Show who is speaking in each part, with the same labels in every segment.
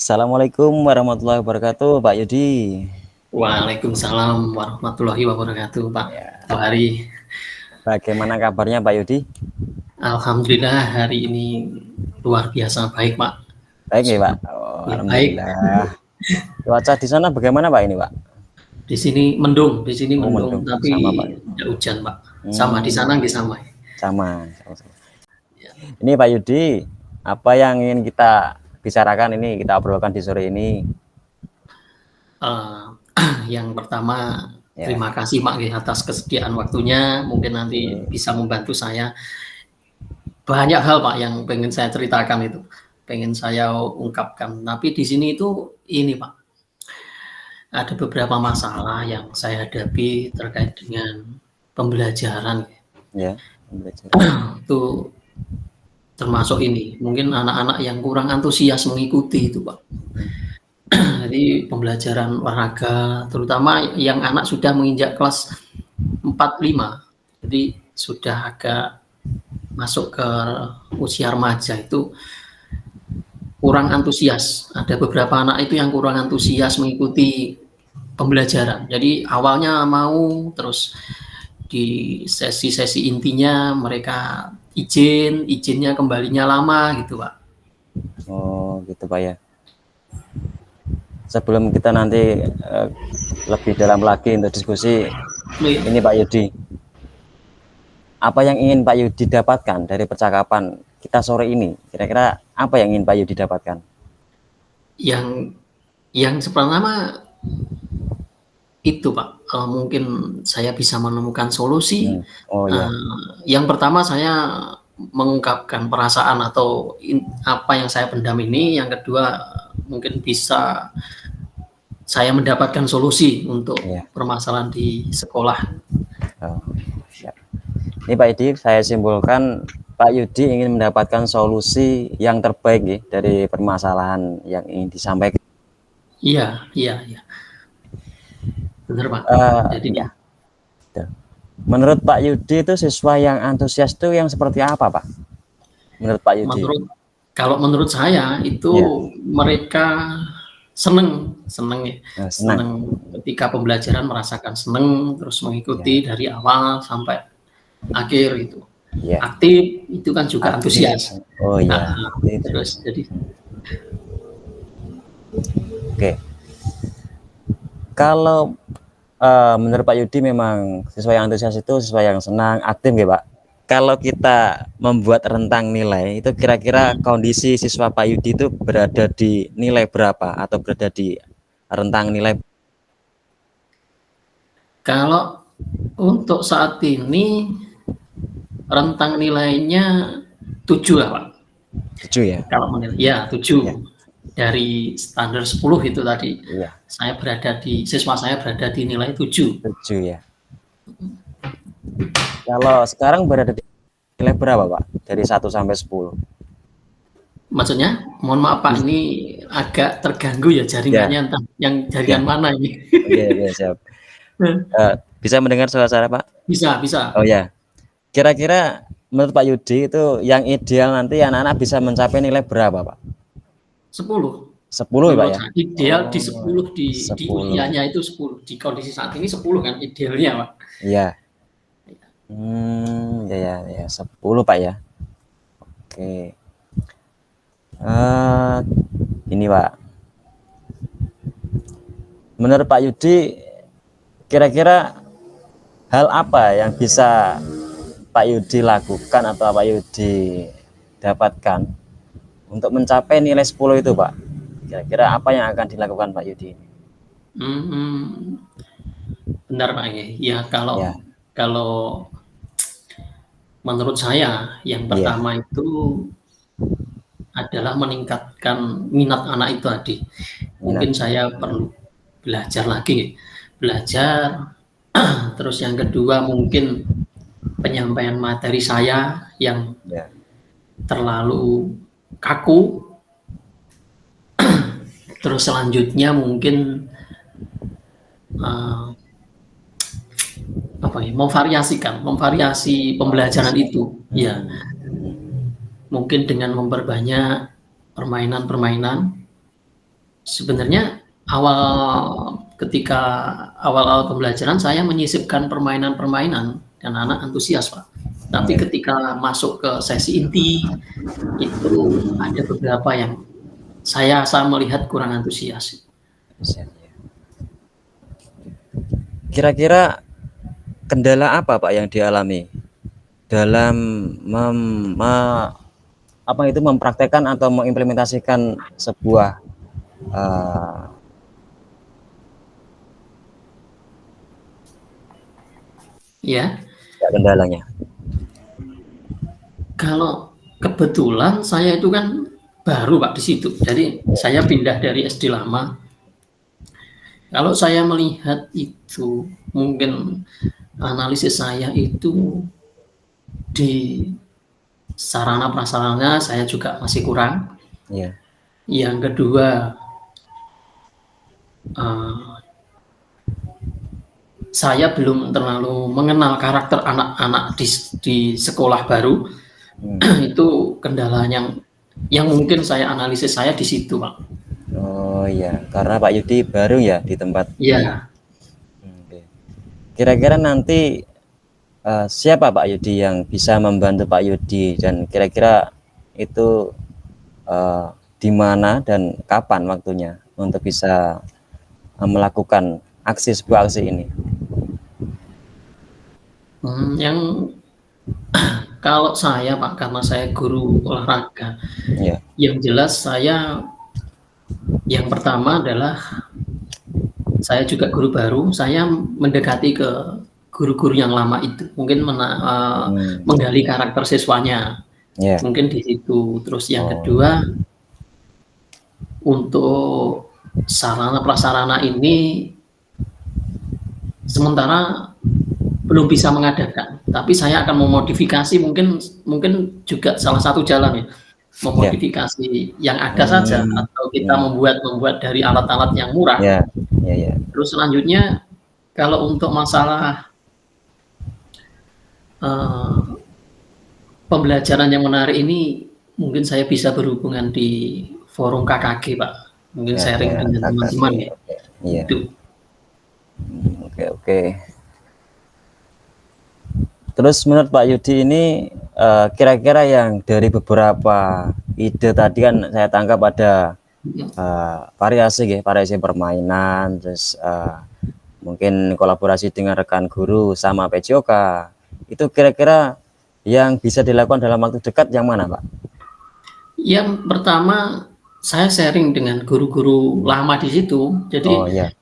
Speaker 1: Assalamualaikum warahmatullahi wabarakatuh, Pak Yudi.
Speaker 2: Waalaikumsalam warahmatullahi wabarakatuh, Pak
Speaker 1: Ya,
Speaker 2: Tohari.
Speaker 1: bagaimana kabarnya Pak Yudi?
Speaker 2: Alhamdulillah hari ini luar biasa baik, Pak.
Speaker 1: Baik ya, Pak. Oh,
Speaker 2: Ya, baik.
Speaker 1: alhamdulillah. Cuaca di sana bagaimana, Pak, ini, Pak?
Speaker 2: Di sini
Speaker 1: Oh,
Speaker 2: mendung,
Speaker 1: mendung.
Speaker 2: tapi
Speaker 1: Sama, Pak.
Speaker 2: tidak hujan, Pak. Sama di sana
Speaker 1: Hmm,
Speaker 2: nggih sama.
Speaker 1: sama.
Speaker 2: Ya.
Speaker 1: Ini Pak Yudi, apa yang ingin kita bicarakan ini, kita obrolkan di sore ini?
Speaker 2: Yang pertama
Speaker 1: Ya,
Speaker 2: terima kasih Pak atas kesediaan waktunya. Mungkin nanti
Speaker 1: ini,
Speaker 2: bisa membantu saya. Banyak hal Pak yang pengen saya ceritakan itu, pengen saya ungkapkan. Tapi di sini itu ini Pak, ada beberapa masalah yang saya hadapi terkait dengan pembelajaran.
Speaker 1: ya, belajar.
Speaker 2: Itu termasuk ini, mungkin anak-anak yang kurang antusias mengikuti itu Pak. Jadi pembelajaran olahraga, terutama yang anak sudah menginjak kelas 4-5, jadi sudah agak masuk ke usia remaja itu kurang antusias. Ada beberapa anak itu yang kurang antusias mengikuti pembelajaran. Jadi awalnya mau, terus di sesi-sesi intinya mereka izinnya kembalinya lama gitu Pak.
Speaker 1: Oh, gitu, Pak ya. Sebelum kita nanti lebih dalam lagi untuk diskusi, ini Pak Yudi, apa yang ingin Pak Yudi dapatkan dari percakapan kita sore ini? Kira-kira apa yang ingin Pak Yudi dapatkan?
Speaker 2: Yang pertama itu Pak, mungkin saya bisa menemukan solusi.
Speaker 1: Oh ya.
Speaker 2: Yang pertama saya mengungkapkan perasaan atau apa yang saya pendam ini. Yang kedua mungkin bisa saya mendapatkan solusi untuk
Speaker 1: Ya.
Speaker 2: permasalahan di sekolah.
Speaker 1: Oh, siap. Ini Pak Yudi, saya simpulkan Pak Yudi ingin mendapatkan solusi yang terbaik ya, dari permasalahan yang ingin disampaikan.
Speaker 2: Iya. Benar Pak. Jadi
Speaker 1: Ya. Menurut Pak Yudi itu siswa yang antusias itu yang seperti apa, Pak? Menurut Pak Yudi?
Speaker 2: kalau menurut saya itu
Speaker 1: Ya.
Speaker 2: mereka seneng
Speaker 1: Senang.
Speaker 2: ketika pembelajaran, merasakan seneng, terus mengikuti dari awal sampai akhir itu.
Speaker 1: Ya.
Speaker 2: Aktif itu kan juga antusias.
Speaker 1: Oh iya.
Speaker 2: Terus jadi
Speaker 1: Oke. Kalau menurut Pak Yudi memang siswa yang antusias itu siswa yang senang, aktif ya Pak. Kalau kita membuat rentang nilai, itu kira-kira kondisi siswa Pak Yudi itu berada di nilai berapa atau berada di rentang nilai?
Speaker 2: kalau untuk saat ini rentang nilainya 7 lah Pak.
Speaker 1: 7 ya?
Speaker 2: Kalau menilai ya 7 ya. Dari standar 10 itu tadi.
Speaker 1: Iya.
Speaker 2: Siswa saya berada di nilai 7.
Speaker 1: 7 ya. Kalau sekarang berada di nilai berapa Pak? Dari 1 sampai 10.
Speaker 2: Maksudnya, mohon maaf Pak, ini agak terganggu ya jaringannya, entah yang jaringan mana ini.
Speaker 1: Oke, siap. Bisa mendengar suara Pak?
Speaker 2: Bisa.
Speaker 1: Oh ya. Kira-kira menurut Pak Yudi itu yang ideal nanti anak-anak bisa mencapai nilai berapa Pak?
Speaker 2: 10.
Speaker 1: 10 ya Pak ya?
Speaker 2: Ideal di 10, di usianya itu 10. Di kondisi saat ini 10 kan idealnya Pak.
Speaker 1: Iya. Ya 10 Pak ya. Oke. Ini Pak. Menurut Pak Yudi, kira-kira hal apa yang bisa Pak Yudi lakukan atau Pak Yudi dapatkan untuk mencapai nilai 10 itu Pak? Kira-kira apa yang akan dilakukan Pak Yudi?
Speaker 2: Benar Pak ya. Kalau menurut saya yang pertama itu adalah meningkatkan minat anak itu tadi. Mungkin saya perlu belajar lagi. Terus yang kedua mungkin penyampaian materi saya yang terlalu kaku. Terus selanjutnya mungkin memvariasi pembelajaran itu ya, mungkin dengan memperbanyak permainan Sebenarnya ketika awal-awal pembelajaran saya menyisipkan permainan-permainan dan anak antusias, Pak. Tapi
Speaker 1: Ya,
Speaker 2: ketika masuk ke sesi inti, itu ada beberapa yang saya melihat kurang antusias.
Speaker 1: siap, ya. Kira-kira kendala apa Pak yang dialami dalam mempraktekkan atau mengimplementasikan sebuah
Speaker 2: Ya,
Speaker 1: kendalanya?
Speaker 2: kalau kebetulan saya itu kan baru Pak di situ, jadi saya pindah dari SD lama. Kalau saya melihat itu, mungkin analisis saya itu di sarana prasarana saya juga masih kurang.
Speaker 1: Ya,
Speaker 2: Yang kedua, saya belum terlalu mengenal karakter anak-anak di sekolah baru. Itu kendala yang mungkin saya analisis saya di situ, Pak.
Speaker 1: oh ya, karena Pak Yudi baru ya di tempat.
Speaker 2: Iya.
Speaker 1: Oke. Kira-kira nanti siapa Pak Yudi yang bisa membantu Pak Yudi, dan kira-kira itu di mana dan kapan waktunya untuk bisa melakukan sebuah aksi ini?
Speaker 2: Yang kalau saya Pak, karena saya guru olahraga,
Speaker 1: Ya,
Speaker 2: yang jelas saya yang pertama adalah saya juga guru baru, saya mendekati ke guru-guru yang lama itu, mungkin menggali karakter siswanya,
Speaker 1: ya.
Speaker 2: mungkin di situ. Terus yang
Speaker 1: Oh,
Speaker 2: kedua, untuk sarana prasarana ini sementara belum bisa mengadakan, tapi saya akan memodifikasi, mungkin juga salah satu jalan ya, memodifikasi yang ada saja, atau kita membuat dari alat-alat yang murah.
Speaker 1: ya, ya, ya.
Speaker 2: Terus selanjutnya, kalau untuk masalah pembelajaran yang menarik ini, mungkin saya bisa berhubungan di forum KKG, Pak. Mungkin
Speaker 1: Ya,
Speaker 2: sharing
Speaker 1: ya,
Speaker 2: dengan teman-teman ya.
Speaker 1: Iya.
Speaker 2: Itu.
Speaker 1: Oke, oke. Terus menurut Pak Yudi ini kira-kira yang dari beberapa ide tadi kan saya tangkap ada variasi permainan, terus mungkin kolaborasi dengan rekan guru sama PJOK. Itu kira-kira yang bisa dilakukan dalam waktu dekat yang mana, Pak?
Speaker 2: Yang pertama, saya sharing dengan guru-guru lama di situ. Jadi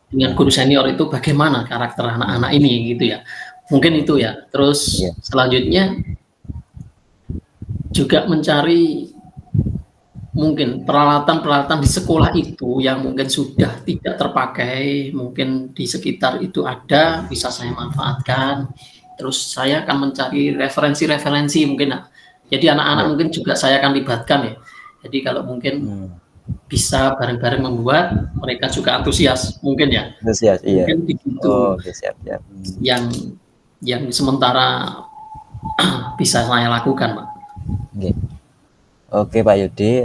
Speaker 2: dengan guru senior itu bagaimana karakter anak-anak ini gitu ya. Mungkin itu ya. Terus selanjutnya juga mencari mungkin peralatan-peralatan di sekolah itu yang mungkin sudah tidak terpakai, mungkin di sekitar itu ada, bisa saya manfaatkan. Terus saya akan mencari referensi-referensi mungkin. Jadi anak-anak mungkin juga saya akan libatkan ya. Jadi kalau mungkin bisa bareng-bareng membuat, mereka juga antusias mungkin ya.
Speaker 1: Antusias, iya.
Speaker 2: Mungkin begitu.
Speaker 1: Siap.
Speaker 2: Yang sementara bisa saya lakukan, Pak.
Speaker 1: Oke, Pak Yudi,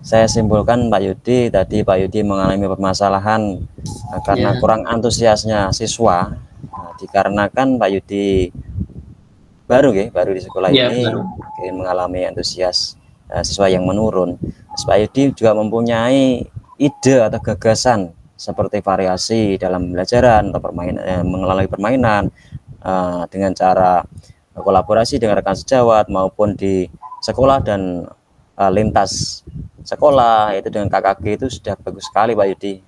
Speaker 1: saya simpulkan Pak Yudi tadi Pak Yudi mengalami permasalahan karena kurang antusiasnya siswa, dikarenakan Pak Yudi baru di sekolah ini, mungkin mengalami antusias siswa yang menurun. Pak Yudi juga mempunyai ide atau gagasan seperti variasi dalam pembelajaran atau melalui permainan dengan cara kolaborasi dengan rekan sejawat maupun di sekolah dan lintas sekolah, itu dengan KKG, itu sudah bagus sekali Pak Yudi,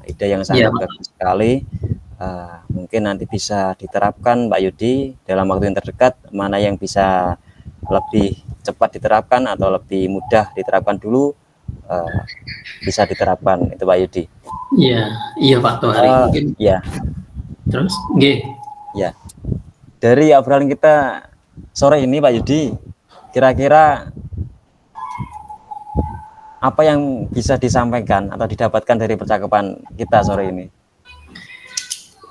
Speaker 1: ide yang sangat bagus sekali. Mungkin nanti bisa diterapkan Pak Yudi dalam waktu yang terdekat, mana yang bisa lebih cepat diterapkan atau lebih mudah diterapkan dulu, bisa diterapkan itu Pak Yudi.
Speaker 2: Iya Pak Tohari, mungkin.
Speaker 1: Ya.
Speaker 2: Terus,
Speaker 1: ya. Dari obrolan kita sore ini Pak Yudi, kira-kira apa yang bisa disampaikan atau didapatkan dari percakapan kita sore ini?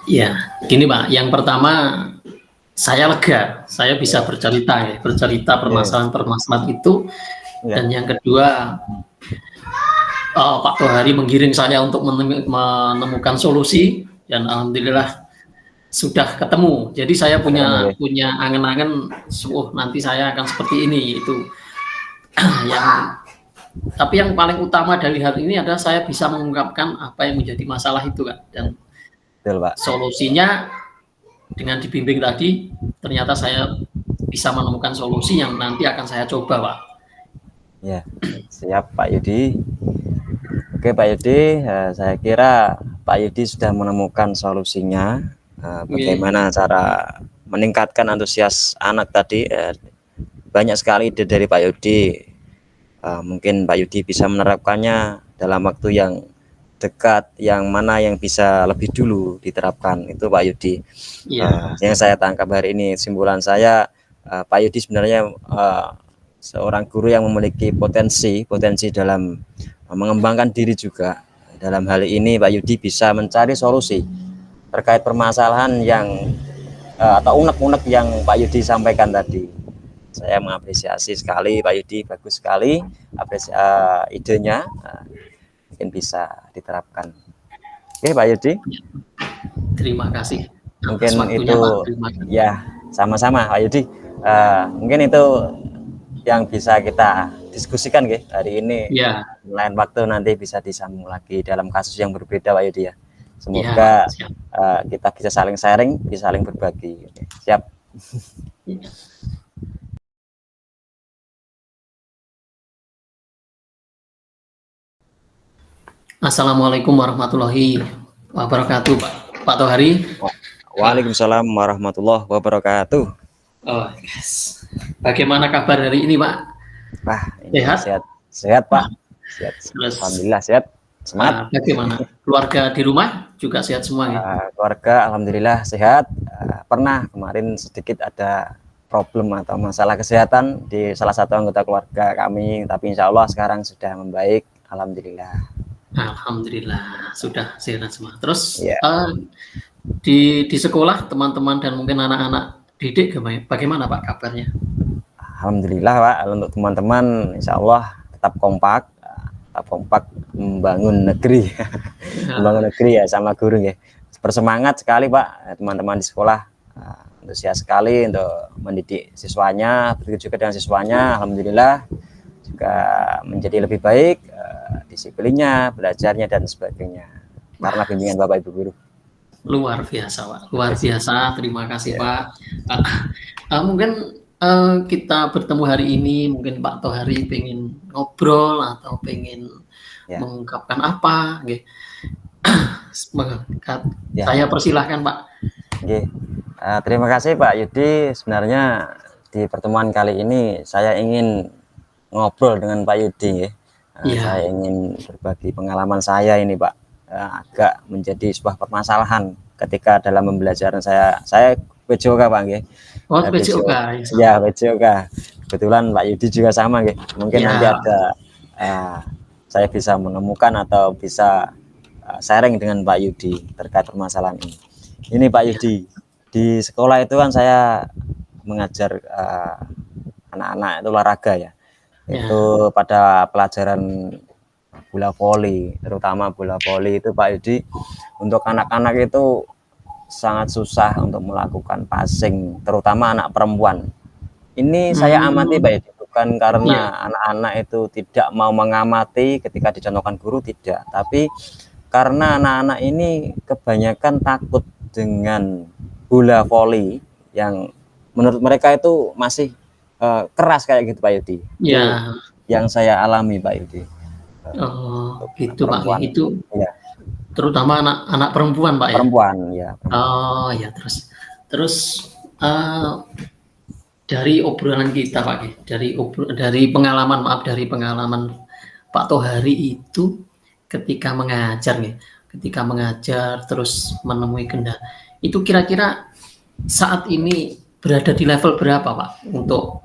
Speaker 2: Ya, gini Pak, yang pertama saya lega, saya bisa bercerita permasalahan-permasalahan itu. Dan yang kedua, Pak Tohari menggiring saya untuk menemukan solusi, dan alhamdulillah sudah ketemu. Jadi saya punya angan-angan, nanti saya akan seperti ini, itu yang tapi yang paling utama dari hal ini adalah saya bisa mengungkapkan apa yang menjadi masalah itu, Kak, dan
Speaker 1: Betul, Pak.
Speaker 2: solusinya dengan dibimbing tadi, ternyata saya bisa menemukan solusi yang nanti akan saya coba, Pak.
Speaker 1: Ya, siap Pak Yudi. Oke Pak Yudi, saya kira Pak Yudi sudah menemukan solusinya. Bagaimana cara meningkatkan antusias anak tadi. Banyak sekali ide dari Pak Yudi. Mungkin Pak Yudi bisa menerapkannya dalam waktu yang dekat, yang mana yang bisa lebih dulu diterapkan, itu Pak Yudi. Yang saya tangkap hari ini, kesimpulan saya, Pak Yudi sebenarnya seorang guru yang memiliki potensi dalam mengembangkan diri juga. Dalam hal ini Pak Yudi bisa mencari solusi terkait permasalahan yang atau unek-unek yang Pak Yudi sampaikan tadi. Saya mengapresiasi sekali Pak Yudi, bagus sekali idenya, mungkin bisa diterapkan. Oke Pak Yudi,
Speaker 2: terima kasih.
Speaker 1: Mungkin itu ya, sama-sama Pak Yudi. Mungkin itu yang bisa kita diskusikan hari ini.
Speaker 2: Ya.
Speaker 1: Lain waktu nanti bisa disambung lagi dalam kasus yang berbeda Pak Yudi ya. Semoga kita bisa saling sharing, bisa saling berbagi. Siap.
Speaker 2: Assalamualaikum warahmatullahi wabarakatuh, Pak Tohari.
Speaker 1: Waalaikumsalam warahmatullahi wabarakatuh.
Speaker 2: Yes. Bagaimana kabar hari ini, Pak?
Speaker 1: Sehat? Sehat Pak. Sehat. Alhamdulillah sehat. Semangat.
Speaker 2: Bagaimana keluarga di rumah juga sehat semua ya?
Speaker 1: Keluarga alhamdulillah sehat. Pernah kemarin sedikit ada problem atau masalah kesehatan di salah satu anggota keluarga kami, tapi insya Allah sekarang sudah membaik. Alhamdulillah.
Speaker 2: Alhamdulillah sudah sehat semua. Terus di sekolah teman-teman dan mungkin anak-anak didik bagaimana Pak kabarnya?
Speaker 1: Alhamdulillah Pak, untuk teman-teman insya Allah tetap kompak membangun negeri. Membangun negeri ya sama guru ya. Bersemangat sekali Pak, teman-teman di sekolah, antusias sekali untuk mendidik siswanya, begitu juga dengan siswanya. Alhamdulillah juga menjadi lebih baik disiplinnya, belajarnya dan sebagainya karena bimbingan Bapak Ibu guru.
Speaker 2: Luar biasa Pak, luar biasa. Terima kasih Pak. Mungkin kita bertemu hari ini, mungkin Pak Tohari pengen ngobrol atau pengen mengungkapkan apa, saya persilahkan Pak.
Speaker 1: Terima kasih Pak Yudi. Sebenarnya di pertemuan kali ini saya ingin ngobrol dengan Pak Yudi. Saya ingin berbagi pengalaman saya ini Pak. Agak menjadi sebuah permasalahan ketika dalam pembelajaran saya PJOK Pak
Speaker 2: PJOK.
Speaker 1: Ya PJOK. Kebetulan Pak Yudi juga sama mungkin nanti ada saya bisa menemukan atau bisa sharing dengan Pak Yudi terkait permasalahan ini. Ini Pak Yudi, di sekolah itu kan saya mengajar anak-anak itu olahraga ya. Itu pada pelajaran bola voli, terutama bola voli itu Pak Yudi, untuk anak-anak itu sangat susah untuk melakukan passing, terutama anak perempuan. Ini saya amati Pak Yudi, bukan karena anak-anak itu tidak mau mengamati ketika dicontohkan guru, tidak, tapi karena anak-anak ini kebanyakan takut dengan bola voli yang menurut mereka itu masih keras kayak gitu Pak Yudi. Yang saya alami Pak Yudi.
Speaker 2: Gitu Pak. Itu terutama anak perempuan Pak ya.
Speaker 1: Perempuan ya.
Speaker 2: Oh ya, terus dari obrolan kita Pak, dari pengalaman Pak Tohari itu ketika mengajar terus menemui kendala, itu kira-kira saat ini berada di level berapa Pak untuk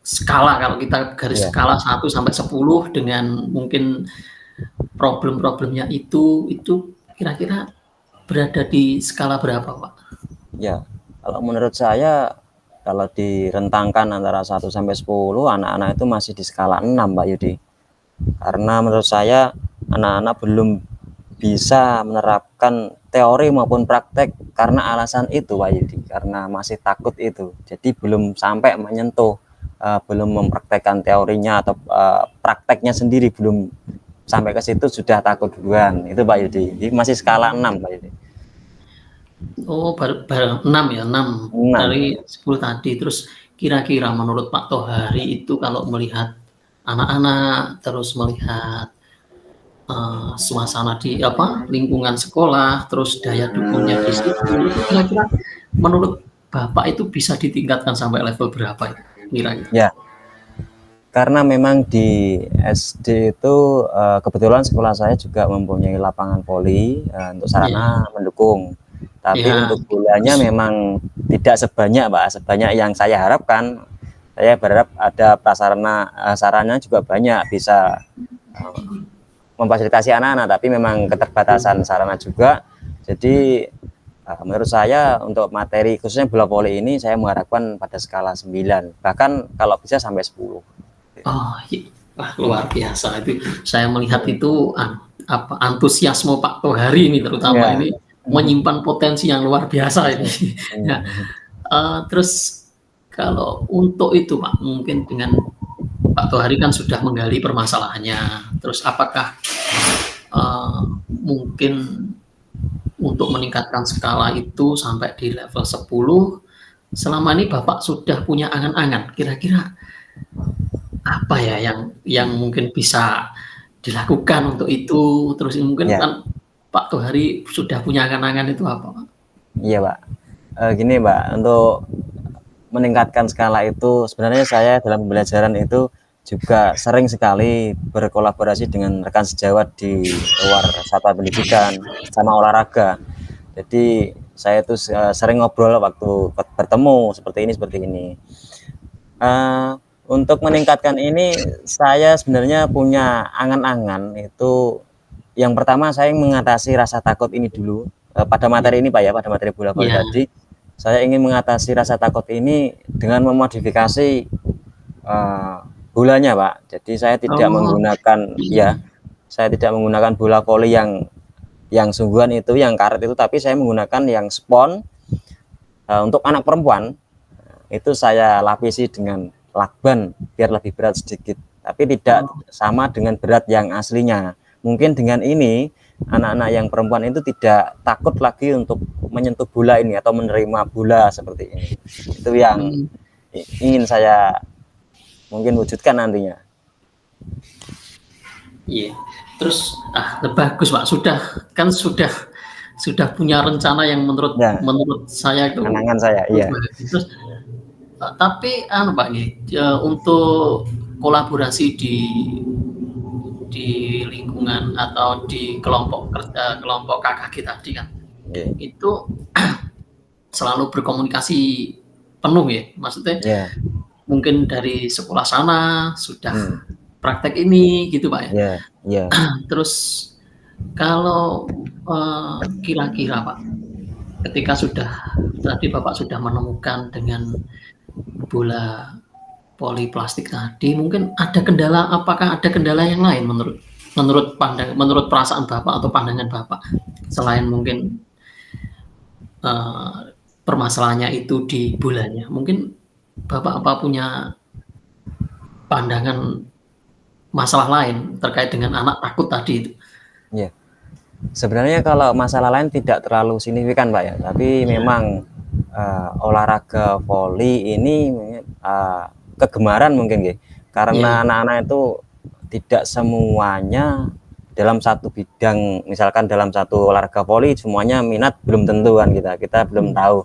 Speaker 2: skala, kalau kita garis skala 1 sampai 10 dengan mungkin problem-problemnya itu kira-kira berada di skala berapa Pak?
Speaker 1: Ya, kalau menurut saya kalau direntangkan antara 1 sampai 10, anak-anak itu masih di skala 6 Pak Yudi. karena menurut saya anak-anak belum bisa menerapkan teori maupun praktek karena alasan itu Pak Yudi, karena masih takut itu, jadi belum sampai menyentuh, belum mempraktekkan teorinya atau prakteknya sendiri, belum sampai ke situ sudah takut duluan, itu Pak Yudi. Jadi masih skala 6 Pak Yudi.
Speaker 2: Oh, baru 6 ya, 6
Speaker 1: 6.
Speaker 2: dari 10 tadi. Terus kira-kira menurut Pak Tohari itu kalau melihat anak-anak, terus melihat, suasana di lingkungan sekolah, terus daya dukungnya di situ, itu kira-kira menurut Bapak itu bisa ditingkatkan sampai level berapa itu kira-kira?
Speaker 1: Ya, karena memang di SD itu kebetulan sekolah saya juga mempunyai lapangan voli untuk
Speaker 2: Iya,
Speaker 1: sarana mendukung. Tapi
Speaker 2: iya,
Speaker 1: untuk bolanya
Speaker 2: terus
Speaker 1: memang tidak sebanyak Pak, sebanyak yang saya harapkan. Saya berharap ada prasarana sarana juga banyak bisa eh, memfasilitasi anak-anak, tapi memang keterbatasan sarana juga. Jadi menurut saya untuk materi khususnya bola voli ini saya mengharapkan pada skala 9, bahkan kalau bisa sampai 10.
Speaker 2: oh, wah luar biasa itu. Saya melihat itu antusiasme Pak Tohari ini terutama
Speaker 1: Ya.
Speaker 2: ini menyimpan potensi yang luar biasa ini. Nah, terus kalau untuk itu Pak, mungkin dengan Pak Tohari kan sudah menggali permasalahannya, terus apakah, mungkin untuk meningkatkan skala itu sampai di level 10, selama ini Bapak sudah punya angan-angan, kira-kira apa ya yang mungkin bisa dilakukan untuk itu? Terus mungkin
Speaker 1: Ya,
Speaker 2: kan Pak Tohari sudah punya angan-angan itu apa, Pak?
Speaker 1: iya Pak. Gini Pak, untuk meningkatkan skala itu sebenarnya saya dalam pembelajaran itu juga sering sekali berkolaborasi dengan rekan sejawat di luar satuan pendidikan sama olahraga. Jadi saya itu sering ngobrol waktu bertemu seperti ini. Uh, untuk meningkatkan ini saya sebenarnya punya angan-angan itu. Yang pertama saya mengatasi rasa takut ini dulu pada
Speaker 2: Iya,
Speaker 1: materi ini Pak ya, pada materi bola voli
Speaker 2: iya.
Speaker 1: tadi. Saya ingin mengatasi rasa takut ini dengan memodifikasi bolanya Pak. Jadi saya tidak
Speaker 2: Oh,
Speaker 1: menggunakan, ya,
Speaker 2: iya.
Speaker 1: saya tidak menggunakan bola voli yang sungguhan itu, yang karet itu, tapi saya menggunakan yang spon. Untuk anak perempuan itu saya lapisi dengan lakban biar lebih berat sedikit, tapi tidak
Speaker 2: Oh,
Speaker 1: sama dengan berat yang aslinya. Mungkin dengan ini anak-anak yang perempuan itu tidak takut lagi untuk menyentuh bola ini atau menerima bola seperti ini. Itu yang
Speaker 2: mmm,
Speaker 1: ingin saya mungkin wujudkan nantinya.
Speaker 2: iya. Terus, bagus Pak, sudah punya rencana yang menurut
Speaker 1: Ya,
Speaker 2: menurut saya itu
Speaker 1: kenangan saya, iya.
Speaker 2: bagus. Terus, tapi Pak nggih, untuk kolaborasi di lingkungan atau di kelompok KKG tadi kan,
Speaker 1: Iya.
Speaker 2: itu selalu berkomunikasi penuh ya? Maksudnya
Speaker 1: Iya.
Speaker 2: mungkin dari sekolah sana sudah
Speaker 1: Hmm.
Speaker 2: praktek ini gitu Pak ya.
Speaker 1: Iya. Iya.
Speaker 2: Terus kalau, kira-kira Pak, ketika tadi Bapak sudah menemukan dengan bola voli plastik tadi, mungkin apakah ada kendala yang lain menurut perasaan Bapak atau pandangan Bapak, selain mungkin, eee, permasalahannya itu di bolanya, mungkin Bapak apa punya pandangan masalah lain terkait dengan anak takut tadi itu?
Speaker 1: Iya. Sebenarnya kalau masalah lain tidak terlalu signifikan Pak ya, tapi
Speaker 2: Iya.
Speaker 1: memang olahraga voli ini kegemaran mungkin ya,
Speaker 2: Iya,
Speaker 1: karena anak-anak itu tidak semuanya dalam satu bidang, misalkan dalam satu olahraga voli semuanya minat, belum tentu kan, kita belum
Speaker 2: mmm,
Speaker 1: tahu.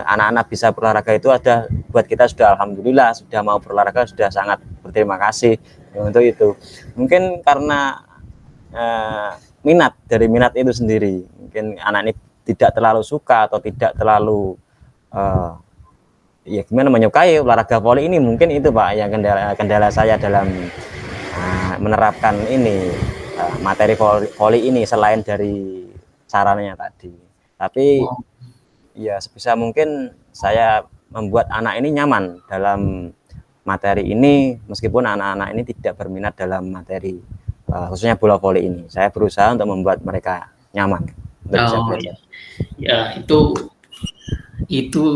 Speaker 1: Anak-anak bisa berolahraga itu ada buat kita sudah alhamdulillah, sudah mau berolahraga sudah sangat berterima kasih ya, untuk itu. Mungkin karena eh, minat itu sendiri, mungkin anak ini tidak terlalu suka atau tidak terlalu eh, ya gimana menyukai olahraga voli ini, mungkin itu Pak yang kendala saya dalam menerapkan ini materi voli ini selain dari sarannya tadi. Tapi
Speaker 2: oh,
Speaker 1: ya sebisa mungkin saya membuat anak ini nyaman dalam materi ini, meskipun anak-anak ini tidak berminat dalam materi khususnya bola voli ini. Saya berusaha untuk membuat mereka nyaman untuk bisa belajar.
Speaker 2: Ya, itu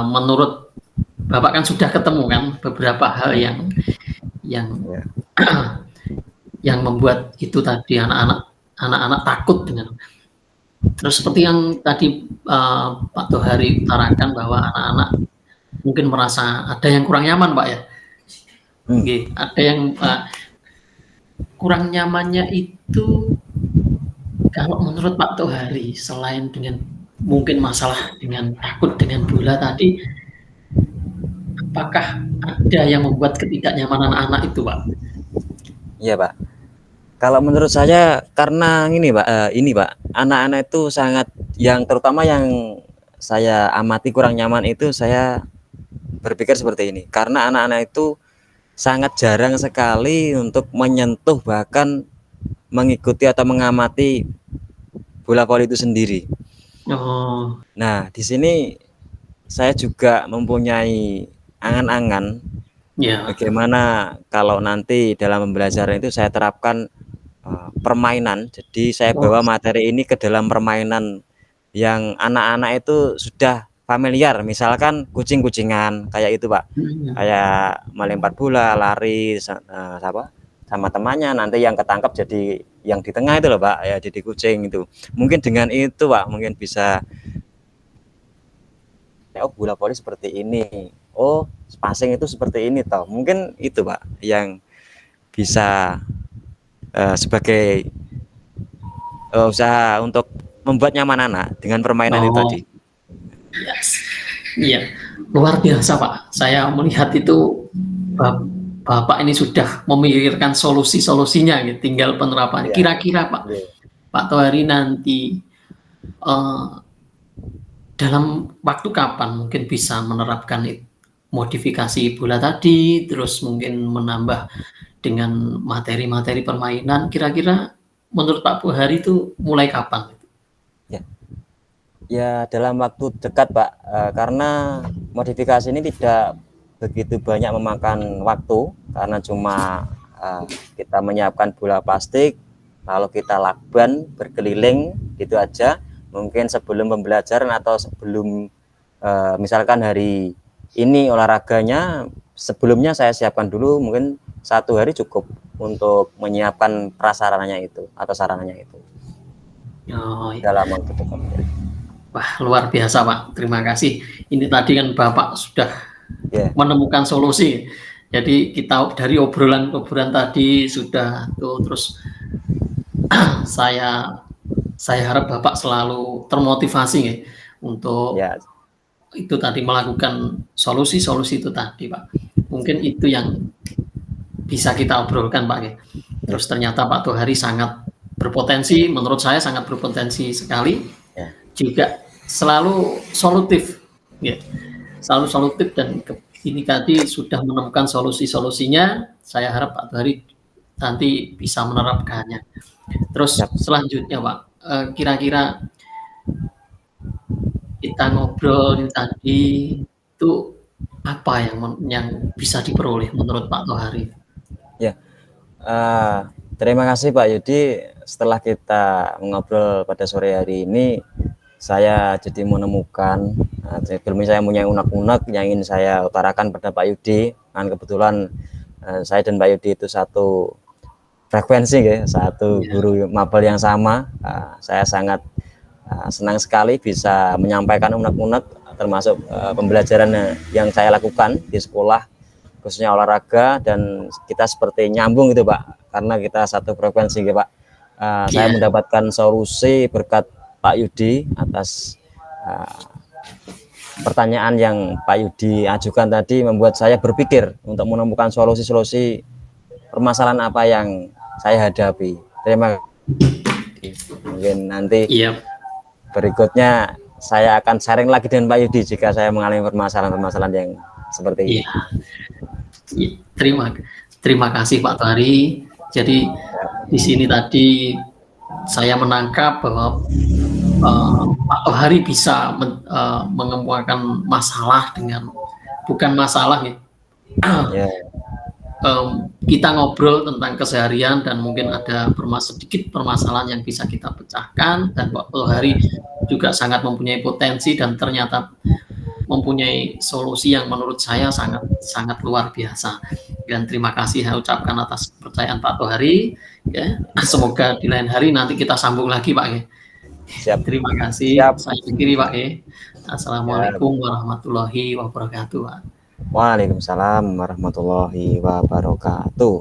Speaker 2: menurut Bapak kan sudah ketemu kan beberapa hal yang
Speaker 1: Ya.
Speaker 2: yang membuat itu tadi anak-anak takut dengan. Terus seperti yang tadi Pak Tohari utarakan bahwa anak-anak mungkin merasa ada yang kurang nyaman, Pak ya. Ada yang kurang nyamannya itu kalau menurut Pak Tohari, selain dengan mungkin masalah dengan takut dengan bola tadi, apakah ada yang membuat ketidaknyamanan anak itu, Pak?
Speaker 1: Iya, Pak. Kalau menurut saya karena ini Pak, anak-anak itu sangat, yang terutama yang saya amati kurang nyaman itu, saya berpikir seperti ini. Karena anak-anak itu sangat jarang sekali untuk menyentuh bahkan mengikuti atau mengamati bola voli itu sendiri. Nah, di sini saya juga mempunyai angan-angan bagaimana kalau nanti dalam pembelajaran itu saya terapkan permainan. Jadi saya bawa materi ini ke dalam permainan yang anak-anak itu sudah familiar, misalkan kucing-kucingan kayak itu, Pak. Kayak melempar bola, lari sama temannya, nanti yang ketangkap jadi yang di tengah itu loh, Pak, ya jadi kucing itu. Mungkin dengan itu, Pak, mungkin bisa bola voli seperti ini. Passing itu seperti ini toh. Mungkin itu, Pak, yang bisa sebagai usaha untuk membuat nyaman anak dengan permainan itu tadi.
Speaker 2: Iya, luar biasa, Pak. Saya melihat itu Bapak ini sudah memikirkan solusi-solusinya, gitu. Tinggal penerapan. Kira-kira Pak Tohari nanti dalam waktu kapan mungkin bisa menerapkan modifikasi bola tadi, terus mungkin menambah dengan materi-materi permainan, kira-kira menurut Pak Tohari itu mulai kapan?
Speaker 1: Ya dalam waktu dekat, Pak, karena modifikasi ini tidak begitu banyak memakan waktu, karena cuma kita menyiapkan bola plastik, lalu kita lakban berkeliling gitu aja. Mungkin sebelum pembelajaran atau sebelum misalkan hari ini olahraganya, sebelumnya saya siapkan dulu, mungkin 1 hari cukup untuk menyiapkan prasarananya itu atau sarananya itu. Dalam waktu dekat.
Speaker 2: Wah, luar biasa, Pak. Terima kasih. Ini tadi kan Bapak sudah menemukan solusi. Jadi kita dari obrolan tadi sudah terus saya harap Bapak selalu termotivasi ya, untuk itu tadi melakukan solusi-solusi itu tadi, Pak. Mungkin itu yang bisa kita obrolkan, Pak. Terus ternyata Pak Tohari sangat berpotensi, menurut saya sangat berpotensi sekali. Juga selalu solutif, selalu solutif, dan ini tadi sudah menemukan solusi-solusinya. Saya harap Pak Tohari nanti bisa menerapkannya. Terus selanjutnya, Pak, kira-kira kita ngobrol ini tadi itu apa yang bisa diperoleh menurut Pak Tohari?
Speaker 1: Terima kasih Pak Yudi. Setelah kita ngobrol pada sore hari ini, saya jadi menemukan sebelumnya saya punya unek-unek yang ingin saya utarakan pada Pak Yudi. Dan kebetulan saya dan Pak Yudi itu satu frekuensi, satu guru mapel yang sama. Saya sangat senang sekali bisa menyampaikan unek-unek, termasuk pembelajaran yang saya lakukan di sekolah, khususnya olahraga, dan kita seperti nyambung gitu, Pak, karena kita satu frekuensi, Pak. Saya mendapatkan solusi berkat Pak Yudi atas pertanyaan yang Pak Yudi ajukan tadi, membuat saya berpikir untuk menemukan solusi-solusi permasalahan apa yang saya hadapi. Terima kasih. Mungkin nanti berikutnya saya akan sharing lagi dengan Pak Yudi jika saya mengalami permasalahan-permasalahan yang seperti ini.
Speaker 2: Terima kasih Pak Tohari. Jadi di sini tadi saya menangkap bahwa Pak Tohari bisa mengemukakan masalah dengan bukan masalah,
Speaker 1: Ya.
Speaker 2: Kita ngobrol tentang keseharian dan mungkin ada sedikit permasalahan yang bisa kita pecahkan, dan Pak Tohari juga sangat mempunyai potensi dan ternyata mempunyai solusi yang menurut saya sangat sangat luar biasa. Dan terima kasih saya ucapkan atas kepercayaan Pak Tohari. Ya, semoga di lain hari nanti kita sambung lagi Pak. Ya.
Speaker 1: Siap.
Speaker 2: Terima kasih.
Speaker 1: Siap.
Speaker 2: Saya akhiri Pak. Ya.
Speaker 1: Ya.
Speaker 2: Assalamualaikum warahmatullahi wabarakatuh. Pak.
Speaker 1: Waalaikumsalam warahmatullahi wabarakatuh.